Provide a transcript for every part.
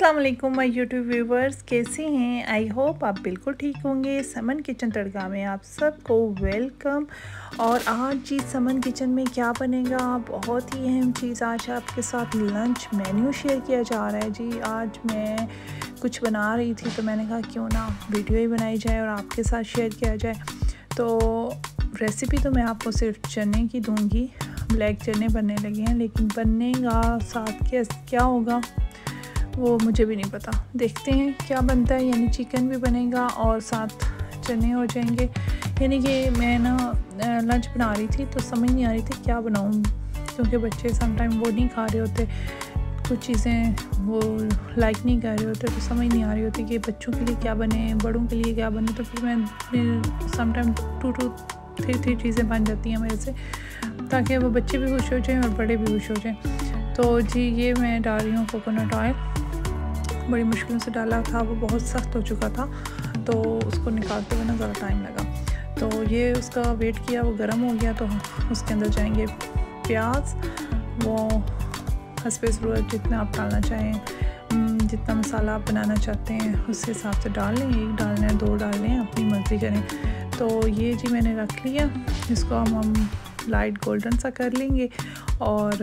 अस्सलाम वालेकुम my YouTube viewers, कैसे हैं? आई होप आप बिल्कुल ठीक होंगे। समन किचन तड़का में आप सबको वेलकम। और आज जी समन किचन में क्या बनेगा, बहुत ही अहम चीज़ आज आपके साथ लंच मेन्यू शेयर किया जा रहा है जी। आज मैं कुछ बना रही थी तो मैंने कहा क्यों ना वीडियो ही बनाई जाए और आपके साथ शेयर किया जाए। तो रेसिपी तो मैं आपको सिर्फ चने की दूंगी, ब्लैक चने बनने लगे हैं, लेकिन बनेगा साथ क्या होगा वो मुझे भी नहीं पता। देखते हैं क्या बनता है। यानी चिकन भी बनेगा और साथ चने हो जाएंगे। यानी कि मैं ना लंच बना रही थी तो समझ नहीं आ रही थी क्या बनाऊं, क्योंकि बच्चे समटाइम वो नहीं खा रहे होते, कुछ चीज़ें वो लाइक नहीं कर रहे होते, तो समझ नहीं आ रही होती कि बच्चों के लिए क्या बने, बड़ों के लिए क्या बने। तो फिर मैं समटाइम टू थ्री चीज़ें बन जाती हैं मेरे से, ताकि वो बच्चे भी खुश हो जाएँ और बड़े भी खुश हो जाएँ। तो जी ये मैं डाल रही हूँ कोकोनट ऑयल। बड़ी मुश्किलों से डाला था, वो बहुत सख्त हो चुका था तो उसको निकालते हुए ना ज़्यादा टाइम लगा। तो ये उसका वेट किया, वो गर्म हो गया तो उसके अंदर जाएंगे प्याज। वो हस्बे ज़रूरत जितना आप डालना चाहें, जितना मसाला आप बनाना चाहते हैं उस हिसाब से डाल लें। एक डालना है, दो डाल लें, अपनी मर्ज़ी करें। तो ये जी मैंने रख लिया, इसको हम लाइट गोल्डन सा कर लेंगे। और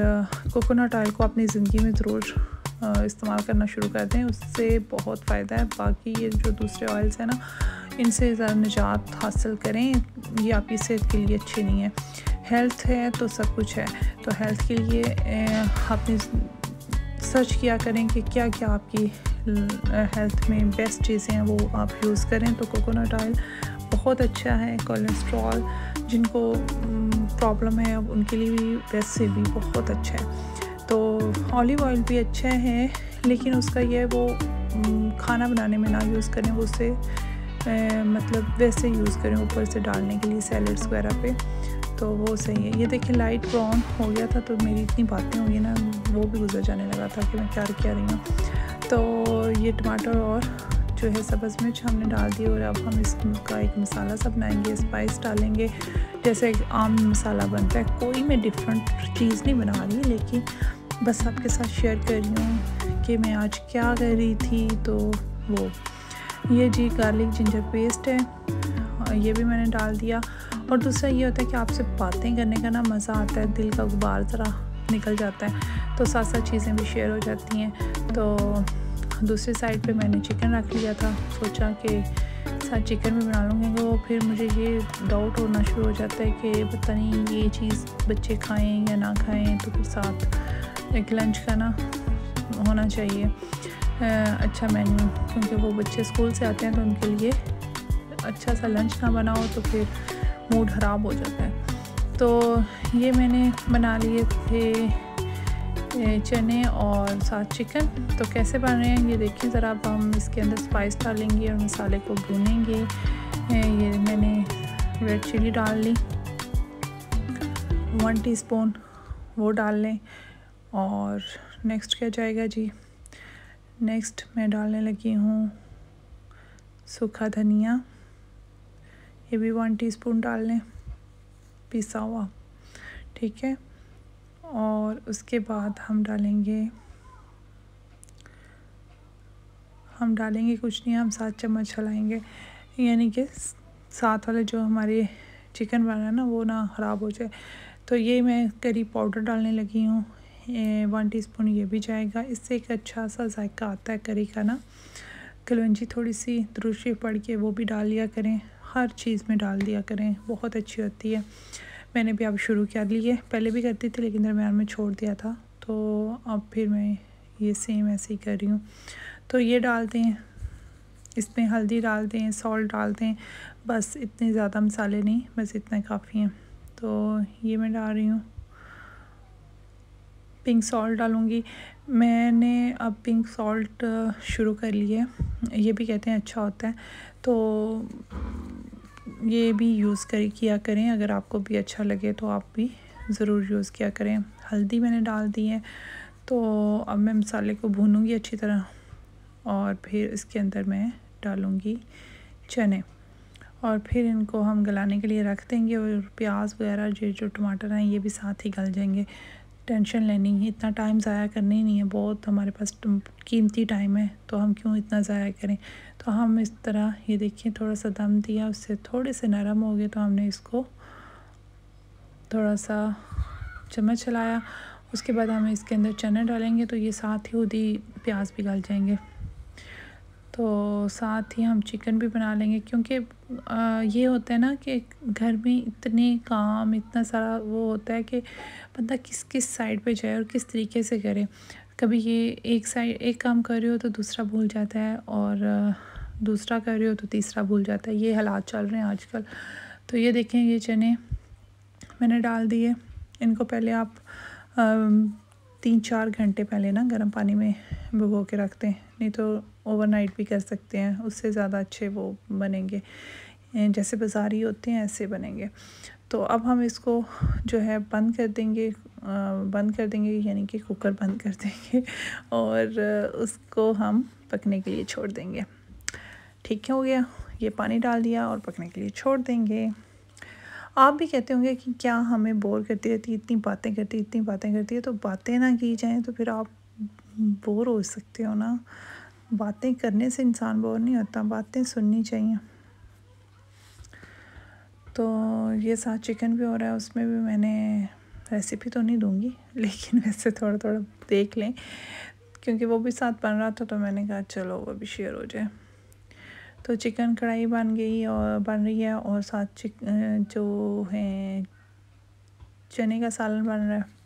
कोकोनट ऑयल को अपनी ज़िंदगी में ज़रूर इस्तेमाल करना शुरू कर दें, उससे बहुत फ़ायदा है। बाकी ये जो दूसरे ऑयल्स हैं ना, इनसे ज़रा निजात हासिल करें, ये आपकी सेहत के लिए अच्छे नहीं है। हेल्थ है तो सब कुछ है, तो हेल्थ के लिए आपने सर्च किया करें कि क्या क्या आपकी हेल्थ में बेस्ट चीज़ें हैं, वो आप यूज़ करें। तो कोकोनट ऑयल बहुत अच्छा है। कोलेस्ट्रॉल जिनको प्रॉब्लम है अब उनके लिए भी वैसे भी बहुत अच्छा है। तो ऑलिव ऑयल भी अच्छा है, लेकिन उसका ये वो खाना बनाने में ना यूज़ करें, वो उससे मतलब वैसे यूज़ करें ऊपर से डालने के लिए सैलड्स वगैरह पे, तो वो सही है। ये देखिए लाइट ब्राउन हो गया था तो मेरी इतनी बातें हो गई ना, वो भी गुजर जाने लगा था कि मैं क्या रही हूँ। तो ये टमाटर और जो है सब्ज़ मिर्च हमने डाल दी, और अब हम इसका एक मसाला सा बनाएंगे, स्पाइस डालेंगे जैसे एक आम मसाला बनता है। कोई मैं डिफरेंट चीज़ नहीं बना रही, लेकिन बस आपके साथ शेयर कर रही हूँ कि मैं आज क्या कर रही थी। तो वो ये जी गार्लिक जिंजर पेस्ट है, ये भी मैंने डाल दिया। और दूसरा ये होता है कि आपसे बातें करने का ना मज़ा आता है, दिल का गुबार ज़रा निकल जाता है, तो साथ साथ चीज़ें भी शेयर हो जाती हैं। तो दूसरी साइड पे मैंने चिकन रख लिया था, सोचा कि साथ चिकन भी बना लूँगी। तो फिर मुझे ये डाउट होना शुरू हो जाता है कि पता नहीं ये चीज़ बच्चे खाएं या ना खाएं, तो फिर साथ एक लंच का ना होना चाहिए अच्छा मेन्यू, क्योंकि वो बच्चे स्कूल से आते हैं तो उनके लिए अच्छा सा लंच ना बनाओ तो फिर मूड ख़राब हो जाता है। तो ये मैंने बना लिए थे चने और साथ चिकन। तो कैसे बन रहे हैं ये देखिए ज़रा। अब हम इसके अंदर स्पाइस डालेंगे और मसाले को भूनेंगे। ये मैंने रेड चिली डाल ली, 1 टीस्पून वो डाल लें। और नेक्स्ट क्या जाएगा जी, नेक्स्ट मैं डालने लगी हूँ सूखा धनिया, ये भी 1 टीस्पून डाल लें, पिसा हुआ, ठीक है। और उसके बाद हम डालेंगे कुछ नहीं, हम 7 चम्मच चलाएँगे, यानी कि साथ वाले जो हमारे चिकन बना है ना वो ना ख़राब हो जाए। तो ये मैं करी पाउडर डालने लगी हूँ, 1 टीस्पून ये भी जाएगा। इससे एक अच्छा सा जायका आता है करी का ना। कलौंजी थोड़ी सी दुरूद शरीफ पढ़ के वो भी डाल लिया करें, हर चीज़ में डाल दिया करें, बहुत अच्छी होती है। मैंने भी अब शुरू कर ली है, पहले भी करती थी लेकिन दरम्यान में छोड़ दिया था, तो अब फिर मैं ये सेम ऐसे ही कर रही हूँ। तो ये डालते हैं, इसमें हल्दी डालते हैं, सॉल्ट डालते हैं, बस इतने ज़्यादा मसाले नहीं, बस इतने काफ़ी हैं। तो ये मैं डाल रही हूँ, पिंक सॉल्ट डालूँगी मैंने। अब पिंक सॉल्ट शुरू कर लिया है, ये भी कहते हैं अच्छा होता है, तो ये भी यूज़ किया करें। अगर आपको भी अच्छा लगे तो आप भी ज़रूर यूज़ किया करें। हल्दी मैंने डाल दी है। तो अब मैं मसाले को भूनूंगी अच्छी तरह, और फिर इसके अंदर मैं डालूँगी चने, और फिर इनको हम गलाने के लिए रख देंगे। और प्याज वगैरह जो टमाटर हैं ये भी साथ ही गल जाएंगे। टेंशन लेनी है, इतना टाइम ज़ाया करना ही नहीं है, बहुत हमारे पास कीमती टाइम है, तो हम क्यों इतना ज़ाया करें। तो हम इस तरह ये देखिए थोड़ा सा दम दिया, उससे थोड़े से नरम हो गए, तो हमने इसको थोड़ा सा चम्मच चलाया। उसके बाद हम इसके अंदर चने डालेंगे, तो ये साथ ही खुद ही प्याज भी गल जाएंगे। तो साथ ही हम चिकन भी बना लेंगे, क्योंकि ये होता है ना कि घर में इतने काम, इतना सारा वो होता है कि बंदा किस किस साइड पे जाए और किस तरीके से करे। कभी ये एक काम कर रहे हो तो दूसरा भूल जाता है, और दूसरा कर रहे हो तो तीसरा भूल जाता है। ये हालात चल रहे हैं आजकल। तो ये देखें, ये चने मैंने डाल दिए। इनको पहले आप 3-4 घंटे पहले ना गर्म पानी में भिगो के रखते हैं, नहीं तो ओवरनाइट भी कर सकते हैं, उससे ज़्यादा अच्छे वो बनेंगे। जैसे बाज़ारी होते हैं ऐसे बनेंगे। तो अब हम इसको जो है बंद कर देंगे, यानी कि कुकर बंद कर देंगे और उसको हम पकने के लिए छोड़ देंगे। ठीक है, हो गया। ये पानी डाल दिया और पकने के लिए छोड़ देंगे। आप भी कहते होंगे कि क्या हमें बोर करती रहती है, इतनी बातें करती है। तो बातें ना की जाएँ तो फिर आप बोर हो सकते हो ना। बातें करने से इंसान बोर नहीं होता, बातें सुननी चाहिए। तो ये साथ चिकन भी हो रहा है, उसमें भी मैंने रेसिपी तो नहीं दूंगी, लेकिन वैसे थोड़ा थोड़ा देख लें, क्योंकि वो भी साथ बन रहा था, तो मैंने कहा चलो वो भी शेयर हो जाए। तो चिकन कढ़ाई बन रही है, और साथ जो है चने का सालन बन रहा है।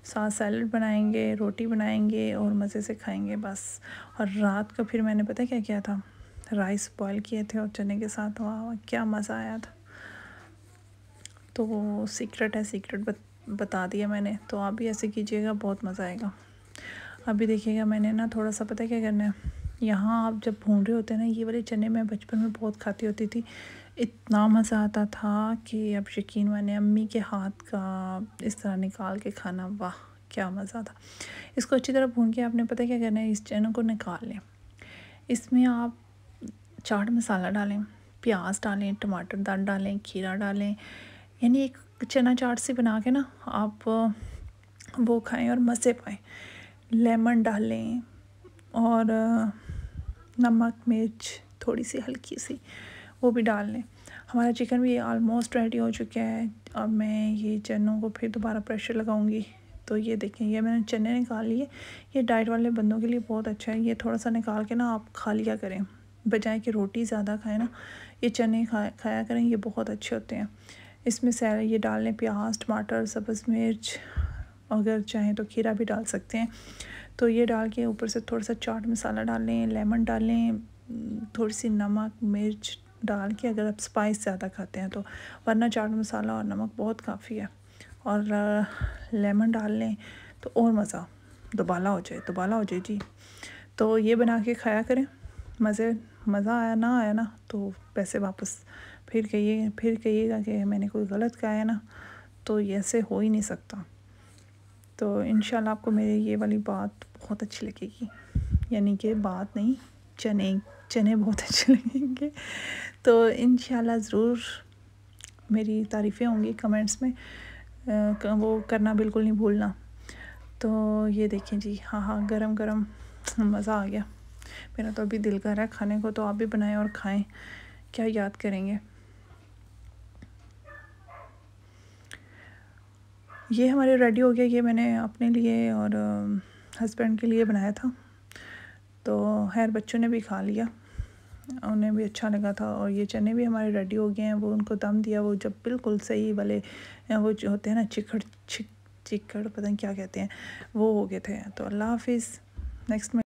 साथ सैलड बनाएंगे, रोटी बनाएंगे और मज़े से खाएंगे बस। और रात को फिर मैंने पता क्या किया था, राइस बॉयल किए थे और चने के साथ, वाह क्या मज़ा आया था। तो वो सीक्रेट बता दिया मैंने। तो आप भी ऐसे कीजिएगा, बहुत मज़ा आएगा। अभी देखिएगा, मैंने ना थोड़ा सा पता क्या करना है, यहाँ आप जब भून रहे होते हैं ना, ये वाले चने मैं बचपन में बहुत खाती होती थी, इतना मज़ा आता था कि अब यकीन माने, अम्मी के हाथ का इस तरह निकाल के खाना, वाह क्या मज़ा था। इसको अच्छी तरह भून के आपने पता क्या करना है, इस चने को निकाल लें। इसमें आप चाट मसाला डालें, प्याज डालें, टमाटर डालें, खीरा डालें, यानी एक चना चाट से बना के ना आप वो खाएं और मज़े पाएँ। लेमन डालें और नमक मिर्च थोड़ी सी हल्की सी वो भी डाल लें। हमारा चिकन भी ऑलमोस्ट रेडी हो चुका है। अब मैं ये चनों को फिर दोबारा प्रेशर लगाऊंगी। तो ये देखें, ये मैंने चने निकाल लिए। ये डाइट वाले बंदों के लिए बहुत अच्छा है। ये थोड़ा सा निकाल के ना आप खा लिया करें, बजाय कि रोटी ज़्यादा खाएं ना, ये चने खाया करें, ये बहुत अच्छे होते हैं। इसमें ये डाल लें प्याज, टमाटर, सब्ज़ मिर्च, अगर चाहें तो खीरा भी डाल सकते हैं। तो ये डाल के ऊपर से थोड़ा सा चाट मसाला डाल लें, लेमन डाल लें, थोड़ी सी नमक मिर्च डाल के, अगर आप स्पाइस ज़्यादा खाते हैं तो, वरना चाट मसाला और नमक बहुत काफ़ी है। और लेमन डाल लें तो और मज़ा दोबाला हो जाए जी। तो ये बना के खाया करें, मज़ा आया ना तो पैसे वापस फिर कहिएगा कि मैंने कोई गलत कहा है ना, तो ये ऐसे हो ही नहीं सकता। तो इंशाल्लाह आपको मेरी ये वाली बात बहुत अच्छी लगेगी, यानी कि बात नहीं, चने बहुत अच्छे लगेंगे। तो इंशाल्लाह ज़रूर मेरी तारीफ़ें होंगी कमेंट्स में, वो करना बिल्कुल नहीं भूलना। तो ये देखें जी, हाँ गरम गरम मज़ा आ गया। मेरा तो अभी दिल कर रहा है खाने को, तो आप भी बनाएं और खाएं, क्या याद करेंगे। ये हमारे रेडी हो गया। ये मैंने अपने लिए और हस्बैंड के लिए बनाया था, तो खैर बच्चों ने भी खा लिया, उन्हें भी अच्छा लगा था। और ये चने भी हमारे रेडी हो गए हैं। वो उनको दम दिया, वो जब बिल्कुल सही वाले वो जो होते हैं ना चिकड़ पता नहीं क्या कहते हैं, वो हो गए थे। तो अल्लाह हाफिज़, नेक्स्ट में